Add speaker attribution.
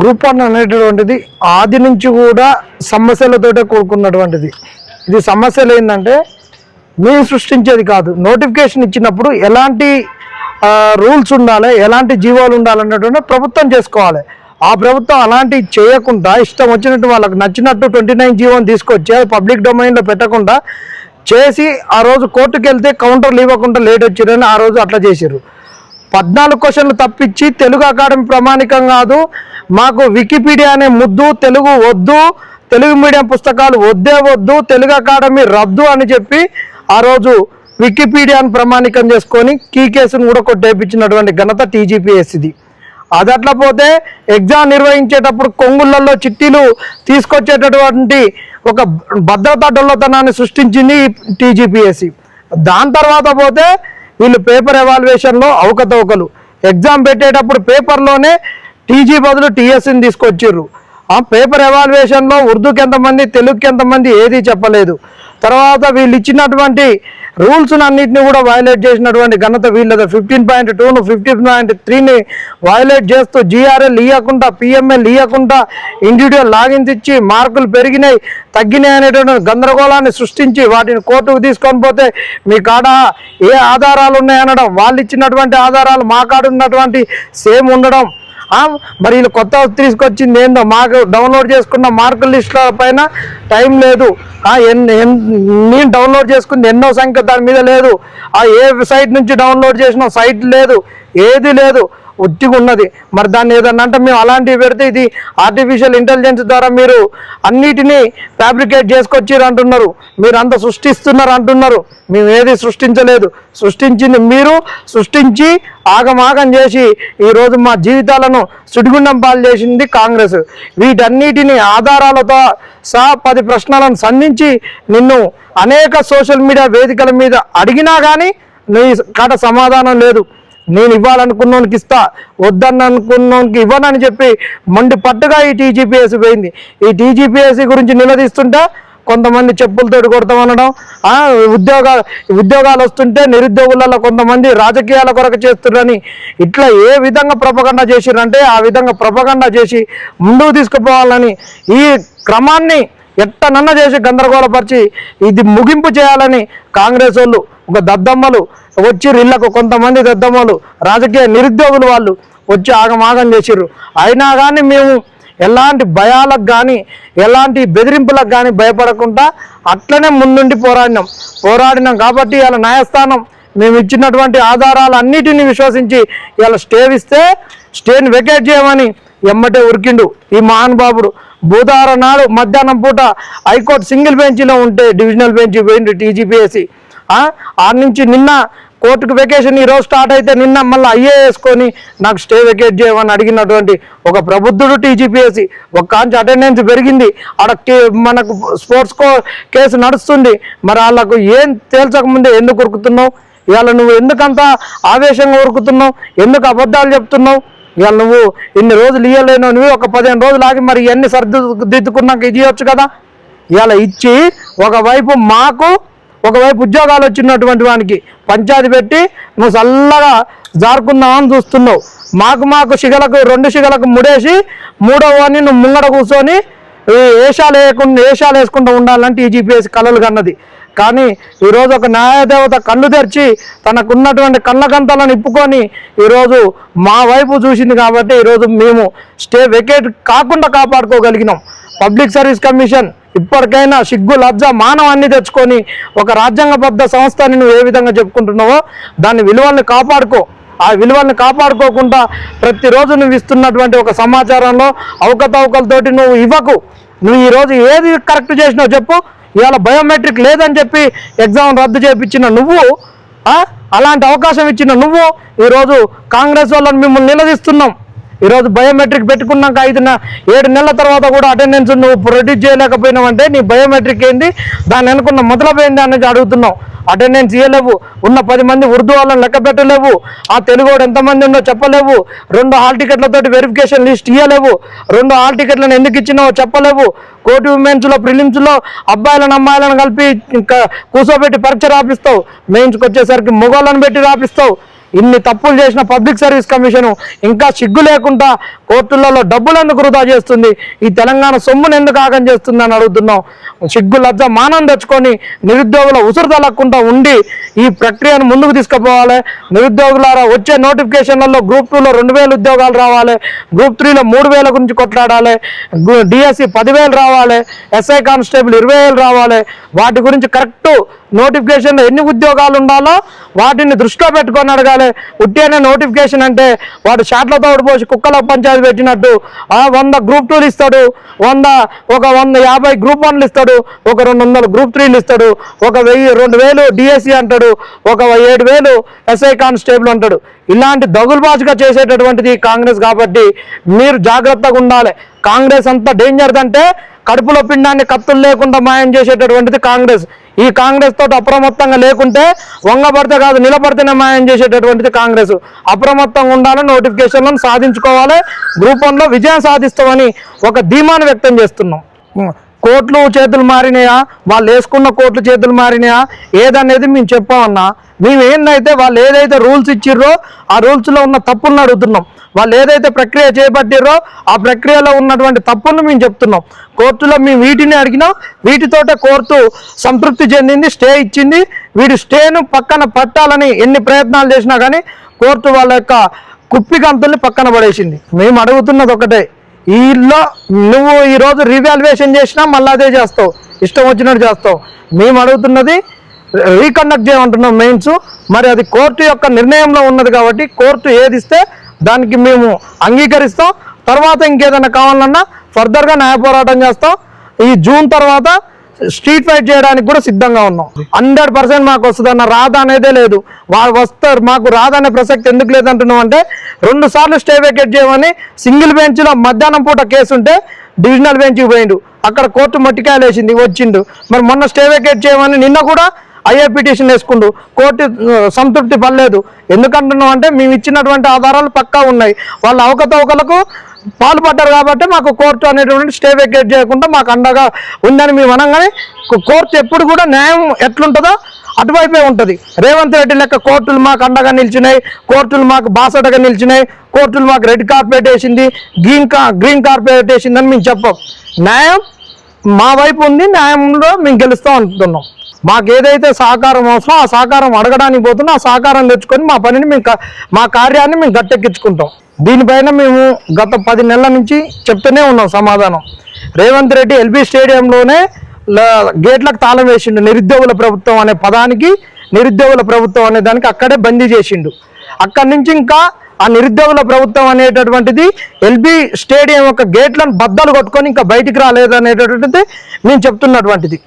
Speaker 1: Group 1 అనేటటువంటిది ఆది నుంచి కూడా సమస్యలతోటే కూడుకున్నటువంటిది. ఇది సమస్యలు ఏంటంటే మేము సృష్టించేది కాదు. నోటిఫికేషన్ ఇచ్చినప్పుడు ఎలాంటి రూల్స్ ఉండాలి, ఎలాంటి జీవోలు ఉండాలన్నటువంటి ప్రభుత్వం చేసుకోవాలి. ఆ ప్రభుత్వం అలాంటివి చేయకుండా ఇష్టం వచ్చినట్టు వాళ్ళకి నచ్చినట్టు 29 జీవోని తీసుకొచ్చి అది పబ్లిక్ డొమైన్లో పెట్టకుండా చేసి ఆ రోజు కోర్టుకు వెళ్తే కౌంటర్లు ఇవ్వకుండా లేట్ వచ్చిరని ఆ రోజు అట్లా చేసారు. 14 క్వశ్చన్లు తప్పించి తెలుగు అకాడమీ ప్రామాణికం కాదు, మాకు వికీపీడియా అనే ముద్దు, తెలుగు వద్దు, తెలుగు మీడియం పుస్తకాలు వద్దు, తెలుగు అకాడమీ రద్దు అని చెప్పి ఆ రోజు వికీపీడియాను ప్రామాణికం చేసుకొని కీ కేసును కూడా కొట్టేపించినటువంటి ఘనత టీజీపీఎస్సీది. అది అట్లా పోతే ఎగ్జామ్ నిర్వహించేటప్పుడు కొంగుళ్ళల్లో చిట్టీలు తీసుకొచ్చేటటువంటి ఒక భద్రతా డొల్లతనాన్ని సృష్టించింది టీజీపీఎస్సీ. దాని తర్వాత పోతే వీళ్ళు పేపర్ ఎవాల్యుయేషన్లో అవకతవకలు, ఎగ్జామ్ పెట్టేటప్పుడు పేపర్లోనే టీజీ బదులు టీఎస్సీని తీసుకొచ్చిర్రు. ఆ పేపర్ ఎవాల్యుయేషన్లో ఉర్దూకి ఎంతమంది, తెలుగుకి ఎంతమంది ఏది చెప్పలేదు. తర్వాత వీళ్ళు ఇచ్చినటువంటి రూల్స్ అన్నింటినీ కూడా వైలేట్ చేసినటువంటి ఘనత వీళ్ళది. 15.2ను 15.3ని వైలేట్ చేస్తూ జిఆర్ఎల్ ఇవ్వకుండా, పిఎంఎల్ ఇవ్వకుండా ఇండివిజువల్ లాగిన్స్ ఇచ్చి మార్కులు పెరిగినాయి తగ్గినాయి అనేటువంటి గందరగోళాన్ని సృష్టించి వాటిని కోర్టుకు తీసుకొని పోతే మీ కాడ ఏ ఆధారాలు ఉన్నాయనడం, వాళ్ళు ఇచ్చినటువంటి ఆధారాలు మా కాడ ఉన్నటువంటి సేమ్ ఉండడం. మరి వీళ్ళు కొత్త తీసుకొచ్చింది ఏందో, మాకు డౌన్లోడ్ చేసుకున్న మార్కుల లిస్టుల పైన టైం లేదు, నేను డౌన్లోడ్ చేసుకుంది ఎన్నో సంఖ్య దాని మీద లేదు, ఏ సైట్ నుంచి డౌన్లోడ్ చేసిన సైట్ లేదు, ఏది లేదు, ఉట్టిగా ఉన్నది. మరి దాన్ని ఏదన్నా అంటే మేము అలాంటివి పెడితే ఇది ఆర్టిఫిషియల్ ఇంటెలిజెన్స్ ద్వారా మీరు అన్నిటినీ ఫ్యాబ్రికేట్ చేసుకొచ్చిర్రు అంటున్నారు, మీరు అంత సృష్టిస్తున్నారు అంటున్నారు. మేము ఏది సృష్టించలేదు, సృష్టించింది మీరు. సృష్టించి ఆగమాగం చేసి ఈరోజు మా జీవితాలను సుడిగుండం పాలు చేసింది కాంగ్రెస్. వీటన్నిటిని ఆధారాలతో సహా 10 ప్రశ్నలను సంధించి నిన్ను అనేక సోషల్ మీడియా వేదికల మీద అడిగినా కానీ నీ కాడ సమాధానం లేదు. నేను ఇవ్వాలనుకున్నోనికి ఇస్తా, వద్దన్ననుకున్నోనికి ఇవ్వనని చెప్పి మొండి పట్టుగా ఈ టీజీపీఎస్సీ పోయింది. ఈ టీజీపీఎస్సీ గురించి నిలదీస్తుంటే కొంతమంది చెప్పులతోటి కొడతామనడం, ఉద్యోగాలు వస్తుంటే నిరుద్యోగులలో కొంతమంది రాజకీయాల కొరకు చేస్తున్నారని ఇట్లా ఏ విధంగా ప్రొపగండా చేసిరంటే ఆ విధంగా ప్రొపగండా చేసి ముందుకు తీసుకుపోవాలని ఈ క్రమాన్ని ఎట్టనన్న చేసి గందరగోళపరిచి ఇది ముగింపు చేయాలని కాంగ్రెస్ వాళ్ళు ఒక దద్దమ్మలు వచ్చి ఇళ్లకు కొంతమంది దద్దమ్మలు రాజకీయ నిరుద్యోగులు వాళ్ళు వచ్చి ఆగమాగం చేసిర్రు. అయినా కానీ మేము ఎలాంటి భయాలకు కానీ ఎలాంటి బెదిరింపులకు కానీ భయపడకుండా అట్లనే ముందుండి పోరాడినాం కాబట్టి ఇలా న్యాయస్థానం మేము ఇచ్చినటువంటి ఆధారాలు అన్నిటినీ విశ్వసించి ఇలా స్టేని వెకేట్ చేయమని ఎమ్మటే ఉరికిండు ఈ మహానుభావుడు. బుధవారం నాడు మధ్యాహ్నం పూట హైకోర్టు సింగిల్ బెంచ్లో ఉంటే డివిజనల్ బెంచ్ పోయింది టీజీపీఎస్సీ. ఆ నుంచి నిన్న కోర్టుకు వెకేషన్ ఈరోజు స్టార్ట్ అయితే నిన్న మళ్ళీ వేసుకొని నాకు స్టే వెకేట్ చేయమని అడిగినటువంటి ఒక ప్రబుద్ధుడు టీజీపీఎస్సీ. ఒక కాంచి అటెండెన్స్ పెరిగింది, ఆడ మనకు స్పోర్ట్స్ కేసు నడుస్తుంది. మరి వాళ్ళకు ఏం తేల్చకముందే ఎందుకు ఉరుకుతున్నావు? ఇవాళ నువ్వు ఎందుకంత ఆవేశంగా ఉరుకుతున్నావు? ఎందుకు అబద్ధాలు చెప్తున్నావు? ఇవాళ నువ్వు ఇన్ని రోజులు ఇవ్వలేను, నువ్వు ఒక 15 రోజులు ఆగి మరి ఇవన్నీ సర్దిద్దుకున్నాక ఇది ఇవ్వచ్చు కదా. ఇవాళ ఇచ్చి ఒకవైపు మాకు ఒకవైపు ఉద్యోగాలు వచ్చినటువంటి వానికి పంచాయతీ పెట్టి నువ్వు చల్లగా జారుకుందామని చూస్తున్నావు. మాకు శిగలకు 2 శిగలకు ముడేసి 3వ వాడిని నువ్వు ముంగడ కూర్చొని వేషాలు వేసుకుంటూ ఉండాలని టీజీపీఎస్సీ కలలు కన్నది. కానీ ఈరోజు ఒక న్యాయదేవత కళ్ళు తెరిచి తనకున్నటువంటి కళ్ళకంతలను ఇప్పుకొని ఈరోజు మా వైపు చూసింది కాబట్టి ఈరోజు మేము స్టే వెకేట్ కాకుండా కాపాడుకోగలిగినాం. పబ్లిక్ సర్వీస్ కమిషన్ ఇప్పటికైనా సిగ్గు లజ్జ మానవాన్ని తెచ్చుకొని ఒక రాజ్యాంగబద్ధ సంస్థని నువ్వు ఏ విధంగా చెప్పుకుంటున్నావో దాని విలువల్ని కాపాడుకో. ఆ విలువల్ని కాపాడుకోకుండా ప్రతిరోజు నువ్వు ఇస్తున్నటువంటి ఒక సమాచారంలో అవకతవకలతోటి నువ్వు ఇవ్వకు. నువ్వు ఈరోజు ఏది కరెక్ట్ చేసినావు చెప్పు. ఇవాళ బయోమెట్రిక్ లేదని చెప్పి ఎగ్జామ్ రద్దు చేయించిన నువ్వు, అలాంటి అవకాశం ఇచ్చిన నువ్వు ఈరోజు కాంగ్రెస్ వాళ్ళని మిమ్మల్ని నిలదీస్తున్నాం. ఈరోజు బయోమెట్రిక్ పెట్టుకున్నాక 7 నెలల తర్వాత కూడా అటెండెన్స్ నువ్వు ప్రొడ్యూస్ చేయలేకపోయినావంటే నీ బయోమెట్రిక్ ఏంది, దాన్ని అనుకున్న మొదలపోయింది అనేది అడుగుతున్నావు. అటెండెన్స్ ఇవ్వలేవు, ఉన్న 10 మంది ఉర్దూ వాళ్ళని లెక్క పెట్టలేవు, ఆ తెలుగు వాడు ఎంతమంది ఉందో చెప్పలేవు, 2 హాల్ టికెట్లతోటి వెరిఫికేషన్ లిస్ట్ ఇవ్వలేవు, 2 హాల్ టికెట్లను ఎందుకు ఇచ్చినావో చెప్పలేవు. కోర్టు ఉమెన్స్లో ప్రిలిమ్స్లో అబ్బాయిలను అమ్మాయిలను కలిపి కూర్చోబెట్టి పరీక్ష రాపిస్తావు, మెయిన్స్కి వచ్చేసరికి మొగోళ్ళని పెట్టి రాపిస్తావు. ఇన్ని తప్పులు చేసిన పబ్లిక్ సర్వీస్ కమిషన్ ఇంకా సిగ్గు లేకుండా కోర్టులలో డబ్బులు ఎందుకు వృధా చేస్తుంది, ఈ తెలంగాణ సొమ్మును ఎందుకు ఆగం చేస్తుందని అడుగుతున్నాం. సిగ్గు లజ్జ మానం తెచ్చుకొని నిరుద్యోగుల ఉసురు తలకుండా ఉండి ఈ ప్రక్రియను ముందుకు తీసుకుపోవాలి. నిరుద్యోగులారా వచ్చే నోటిఫికేషన్లలో గ్రూప్ 2లో 2000 ఉద్యోగాలు రావాలి, గ్రూప్ 3లో 3000 గురించి కొట్లాడాలి, డిఎస్సి 10,000 రావాలి, ఎస్ఐ కానిస్టేబుల్ 20,000 రావాలి. వాటి గురించి కరెక్ట్ నోటిఫికేషన్లో ఎన్ని ఉద్యోగాలు ఉండాలో వాటిని దృష్టిలో పెట్టుకొని అడగాలి. ఉట్టినే నోటిఫికేషన్ అంటే వాడు షాట్లతో ఓడిపోసి కుక్కల పంచాయతీ పెట్టినట్టు 100 గ్రూప్ 2లు ఇస్తాడు, 150 గ్రూప్ 1లు ఇస్తాడు, ఒక 200 గ్రూప్ 3లు ఇస్తాడు, ఒక 1000-2000 డిఎస్సి అంటాడు, ఒక 7,000 ఎస్ఐ కానిస్టేబుల్ అంటాడు. ఇలాంటి దగులుబాజుగా చేసేటటువంటిది కాంగ్రెస్. కాబట్టి మీరు జాగ్రత్తగా ఉండాలి. కాంగ్రెస్ అంతా డేంజర్ అంటే కడుపులో పిండాన్ని కత్తులు లేకుండా మాయం చేసేటటువంటిది కాంగ్రెస్. ఈ కాంగ్రెస్ తోటి అప్రమత్తంగా లేకుంటే వంగబడితే కాదు నిలబడితేనే మాయం చేసేటటువంటిది కాంగ్రెస్. అప్రమత్తంగా ఉండాలి, నోటిఫికేషన్లను సాధించుకోవాలి, గ్రూప్ 1లో విజయం సాధిస్తామని ఒక ధీమాను వ్యక్తం చేస్తున్నాం. కోట్లు చేతులు మారినాయా, వాళ్ళు వేసుకున్న కోట్లు చేతులు మారినాయా ఏదనేది మేము చెప్పామన్నా. మేము ఏందైతే వాళ్ళు ఏదైతే రూల్స్ ఇచ్చిర్రో ఆ రూల్స్లో ఉన్న తప్పులను అడుగుతున్నాం. వాళ్ళు ఏదైతే ప్రక్రియ చేపట్టిర్రో ఆ ప్రక్రియలో ఉన్నటువంటి తప్పులను మేము చెప్తున్నాం. కోర్టులో మేము వీటిని అడిగినా వీటితోటే కోర్టు సంతృప్తి చెందింది, స్టే ఇచ్చింది. వీడి స్టేను పక్కన పెట్టాలని ఎన్ని ప్రయత్నాలు చేసినా కానీ కోర్టు వాళ్ళ యొక్క కుప్పిగంతుల్ని పక్కన పడేసింది. మేము అడుగుతున్నది ఒకటే, వీళ్ళో నువ్వు ఈరోజు రీవాల్యుయేషన్ చేసినా మళ్ళీ అదే చేస్తావు, ఇష్టం వచ్చినట్టు చేస్తావు. మేము అడుగుతున్నది రీకండక్ట్ చేయమంటున్నాం మెయిన్స్. మరి అది కోర్టు యొక్క నిర్ణయంలో ఉన్నది కాబట్టి కోర్టు ఏది ఇస్తే దానికి మేము అంగీకరిస్తాం. తర్వాత ఇంకేదైనా కావాలన్నా ఫర్దర్గా న్యాయ పోరాటం చేస్తాం. ఈ జూన్ తర్వాత స్ట్రీట్ ఫైట్ చేయడానికి కూడా సిద్ధంగా ఉన్నాం. 100% మాకు వస్తుందన్న రాధ అనేదే లేదు. వాళ్ళు వస్తారు, మాకు రాధ అనే ప్రసక్తి ఎందుకు లేదంటున్నాం అంటే 2 సార్లు స్టే వేకేట్ చేయమని సింగిల్ బెంచ్లో మధ్యాహ్నం పూట కేసు ఉంటే డివిజనల్ బెంచ్కి పోయిండు, అక్కడ కోర్టు మట్టికాయలు వేసింది, వచ్చిండు. మరి మొన్న స్టే వేకేట్ చేయమని నిన్న కూడా ఐఏ పిటిషన్ వేసుకుండు, కోర్టు సంతృప్తి పడలేదు. ఎందుకంటున్నాం అంటే మేము ఇచ్చినటువంటి ఆధారాలు పక్కా ఉన్నాయి. వాళ్ళ అవకతవకలకు పాల్పడ్డారు కాబట్టి మాకు కోర్టు అనేటువంటి స్టే వేకేట్ చేయకుండా మాకు అండగా ఉందని మేము అనగానే కోర్టు ఎప్పుడు కూడా న్యాయం ఎట్లుంటుందో అటువైపే ఉంటుంది. రేవంత్ రెడ్డి లెక్క కోర్టులు మాకు అండగా నిలిచినాయి, కోర్టులు మాకు బాసటగా నిలిచినాయి, కోర్టులు మాకు రెడ్ కార్పెట్ వేసింది, గ్రీన్ కార్పెట్ వేసిందని మేము చెప్పం. న్యాయం మా వైపు ఉంది, న్యాయంలో మేము గెలుస్తాం అంటున్నాం. మాకు ఏదైతే సహకారం అవసరం ఆ సహకారం అడగడానికి పోతున్నా ఆ సహకారం తెచ్చుకొని మా పనిని మా కార్యాన్ని మేము గట్టెక్కించుకుంటాం. దీనిపైన మేము గత 10 నెలల నుంచి చెప్తూనే ఉన్నాం సమాధానం. రేవంత్ రెడ్డి ఎల్బీ స్టేడియంలోనే గేట్లకు తాళం వేసిండు. నిరుద్యోగుల ప్రభుత్వం అనే పదానికి నిరుద్యోగుల ప్రభుత్వం అనే దానికి అక్కడే బందీ చేసిండు. అక్కడి నుంచి ఇంకా ఆ నిరుద్యోగుల ప్రభుత్వం అనేటటువంటిది ఎల్బీ స్టేడియం యొక్క గేట్లను బద్దలు కొట్టుకొని ఇంకా బయటికి రాలేదు అనేటటువంటిది మేము చెప్తున్నటువంటిది.